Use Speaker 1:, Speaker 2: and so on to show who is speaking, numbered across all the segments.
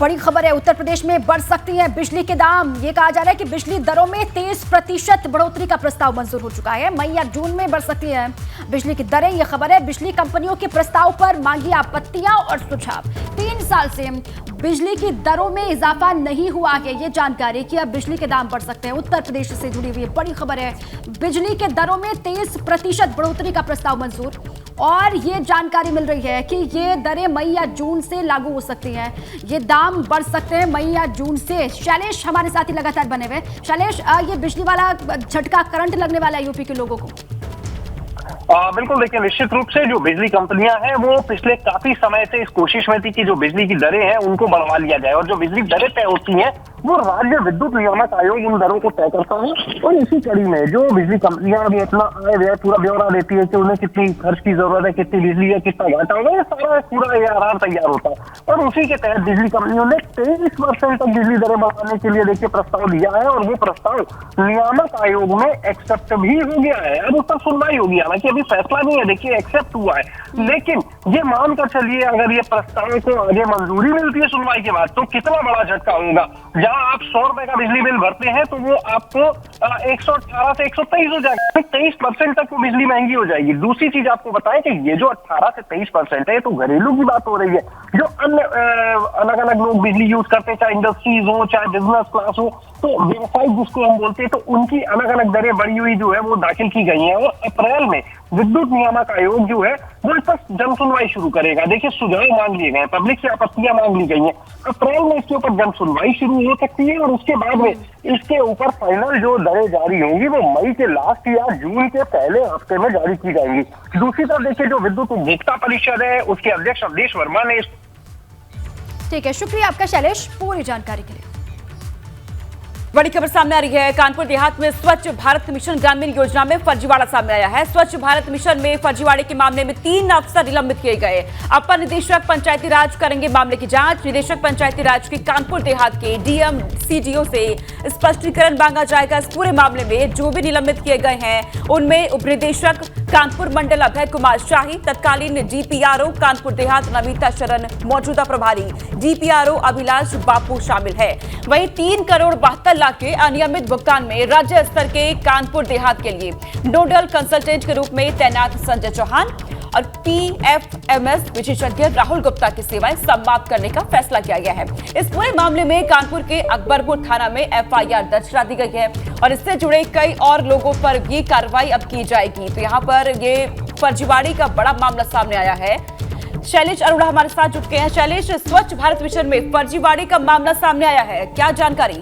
Speaker 1: बड़ी खबर है, उत्तर प्रदेश में बढ़ सकती है बिजली के दाम। ये कहा जा रहा है कि बिजली दरों में 23% बढ़ोतरी का प्रस्ताव मंजूर हो चुका है। मई या जून में बढ़ सकती है बिजली की दरें। ये खबर है, बिजली कंपनियों के प्रस्ताव पर मांगी आपत्तियां और सुझाव। 3 साल से बिजली की दरों में इजाफा नहीं हुआ है, ये जानकारी कि अब बिजली के दाम बढ़ सकते हैं। उत्तर प्रदेश से जुड़ी हुई बड़ी खबर है, बिजली के दरों में 23% बढ़ोतरी का प्रस्ताव मंजूर। और ये जानकारी मिल रही है कि ये दरें मई या जून से लागू हो सकती हैं। ये दाम बढ़ सकते हैं मई या जून से। शैलेश हमारे साथ ही लगातार बने हुए। शैलेश, ये बिजली वाला झटका, करंट लगने वाला है यूपी के लोगों को?
Speaker 2: बिल्कुल, देखिए निश्चित रूप से जो बिजली कंपनियां हैं वो पिछले काफी समय से इस कोशिश में थी कि जो बिजली की दरें हैं उनको बढ़वा लिया जाए, और जो बिजली दरें तय होती हैं वो राज्य विद्युत नियामक आयोग उन दरों को तय करता है। और इसी कड़ी में जो बिजली कंपनियां अभी इतना आय व्यय पूरा ब्यौरा देती है कि उन्हें कितनी खर्च की जरूरत है, कितनी बिजली है, कितना घाटा होगा, ये सारा पूरा आराम तैयार होता है। और उसी के तहत बिजली कंपनियों ने 23% तक बिजली दरें बढ़ाने के लिए देखिए प्रस्ताव दिया है, और वो प्रस्ताव नियामक आयोग में एक्सेप्ट भी हो गया है। अब उस पर सुनवाई होगी, हालांकि अभी फैसला नहीं है, देखिए एक्सेप्ट हुआ है। लेकिन ये मानकर चलिए, अगर ये प्रस्ताव को आगे मंजूरी मिलती है सुनवाई के बाद, तो कितना बड़ा झटका होगा। जहां आप 100 रुपए का बिजली बिल भरते हैं तो वो आपको 118 से 123 हो जाएगा, 23% तक वो बिजली महंगी हो जाएगी। दूसरी चीज आपको बताएं कि ये जो 18 से 23% है तो घरेलू की बात हो रही है। जो अन्य अलग अलग लोग बिजली यूज करते हैं, चाहे इंडस्ट्रीज हो, चाहे बिजनेस क्लास हो, तो व्यवसायिक जिसको हम बोलते हैं, तो उनकी अलग अलग दरें बढ़ी हुई जो है वो दाखिल की गई है। और अप्रैल में विद्युत नियामक आयोग जो है वो इस पर जन सुनवाई शुरू करेगा। देखिए, सुझाव मांग लिए गए, पब्लिक से आपत्तियां मांग ली गई हैं। अप्रैल में इसके ऊपर जन सुनवाई शुरू हो सकती है, और उसके बाद में इसके ऊपर फाइनल जो दरें जारी होंगी वो मई के लास्ट या जून के पहले हफ्ते में जारी की जाएंगी। दूसरी तरफ देखिए, जो विद्युत उपभोक्ता परिषद है उसके अध्यक्ष अवधेश वर्मा ने
Speaker 1: ठीक है, शुक्रिया आपका शैलेश पूरी जानकारी के लिए।
Speaker 3: बड़ी खबर सामने आ रही है, कानपुर देहात में स्वच्छ भारत मिशन ग्रामीण योजना में फर्जीवाड़ा सामने आया है। स्वच्छ भारत मिशन में फर्जीवाड़े के मामले में 3 अफसर निलंबित किए गए। अपर निदेशक पंचायती राज करेंगे मामले की जांच। निदेशक पंचायती राज के कानपुर देहात के डीएम सीडीओ से स्पष्टीकरण मांगा जाएगा। इस पूरे मामले में जो भी निलंबित किए गए हैं उनमें उप निदेशक कानपुर मंडल अभय कुमार शाही, तत्कालीन डीपीआरओ कानपुर देहात नमिता शरण, मौजूदा प्रभारी डीपीआरओ अभिलाष बापू शामिल है। वहीं 3 करोड़ 72 लाख के अनियमित भुगतान में राज्य स्तर के कानपुर देहात के लिए नोडल कंसल्टेंट के रूप में तैनात संजय चौहान और पीएफएमएस विशेषज्ञ राहुल गुप्ता की सेवाएं समाप्त करने का फैसला किया गया है। इस पूरे मामले में कानपुर के अकबरपुर थाना में एफआईआर दर्ज करा दी गई है, और इससे जुड़े कई और लोगों पर ये कार्रवाई अब की जाएगी। तो यहाँ पर ये फर्जीवाड़े का बड़ा मामला सामने आया है। शैलेश अरोड़ा हमारे साथ जुट गए हैं। शैलेश, स्वच्छ भारत मिशन में फर्जीवाड़े का मामला सामने आया है, क्या जानकारी?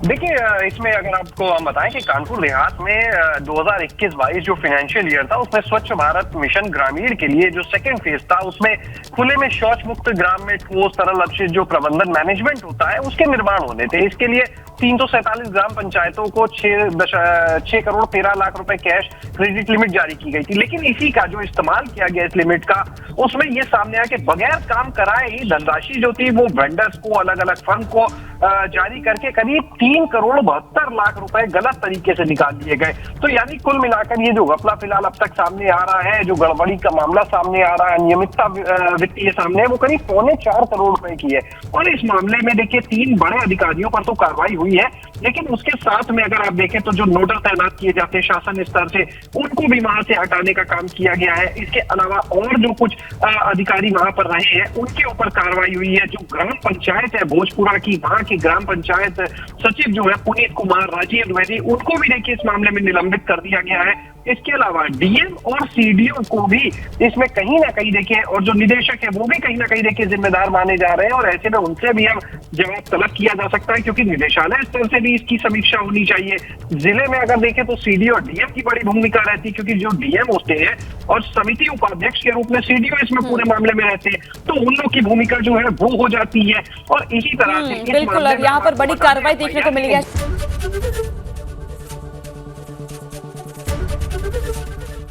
Speaker 2: देखिए, इसमें अगर आपको हम बताएं कि कानपुर देहात में 2021-22 जो फाइनेंशियल ईयर था उसमें स्वच्छ भारत मिशन ग्रामीण के लिए जो सेकंड फेज था उसमें खुले में शौच मुक्त ग्राम में ठोस तरल अपशिष्ट जो प्रबंधन मैनेजमेंट होता है उसके निर्माण होने थे। इसके लिए 347 ग्राम पंचायतों को 6 करोड़ 13 लाख रुपए कैश क्रेडिट लिमिट जारी की गई थी। लेकिन इसी का जो इस्तेमाल किया गया इस लिमिट का, उसमें यह सामने आया कि बगैर काम कराए ही धनराशि जो थी वो वेंडर्स को, अलग अलग फर्म को जारी करके करीब 3 करोड़ 72 लाख रुपए गलत तरीके से निकाल दिए गए। तो यानी कुल मिलाकर ये जो घपला फिलहाल अब तक सामने आ रहा है, जो गड़बड़ी का मामला सामने आ रहा है, अनियमितता वित्तीय सामने है, वो करीब 3.25 करोड़ रुपए की है। और इस मामले में देखिए 3 बड़े अधिकारियों पर तो कार्रवाई हुई है, लेकिन उसके साथ में अगर आप देखें तो जो नोडल तैनात किए जाते हैं शासन स्तर से, उनको भी वहां से हटाने का काम किया गया है। इसके अलावा और जो कुछ अधिकारी वहां पर रहे हैं उनके ऊपर कार्रवाई हुई है। जो ग्राम पंचायत है भोजपुरा की, वहां की ग्राम पंचायत सचिव जो है पुनीत कुमार, राजीव द्विवेदी, उनको भी देखिए इस मामले में निलंबित कर दिया गया है। इसके अलावा डीएम और सीडीओ को भी इसमें कहीं ना कहीं देखिए, और जो निदेशक है वो भी कहीं ना कहीं देखिए जिम्मेदार माने जा रहे हैं, और ऐसे में उनसे भी हम जवाब तलब किया जा सकता है, क्योंकि निदेशालय स्तर से भी इसकी समीक्षा होनी चाहिए। जिले में अगर देखें तो सीडीओ और डीएम की बड़ी भूमिका रहती है, क्योंकि जो डीएम होते हैं और समिति उपाध्यक्ष के रूप में सीडीओ इसमें पूरे मामले में रहते हैं, तो उन लोग की भूमिका जो है वो हो जाती है। और इसी तरह से
Speaker 3: बिल्कुल, अब यहाँ पर बड़ी कार्रवाई देखने को मिली है।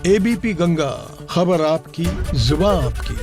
Speaker 4: एबीपी गंगा, खबर आपकी, जुबान आपकी।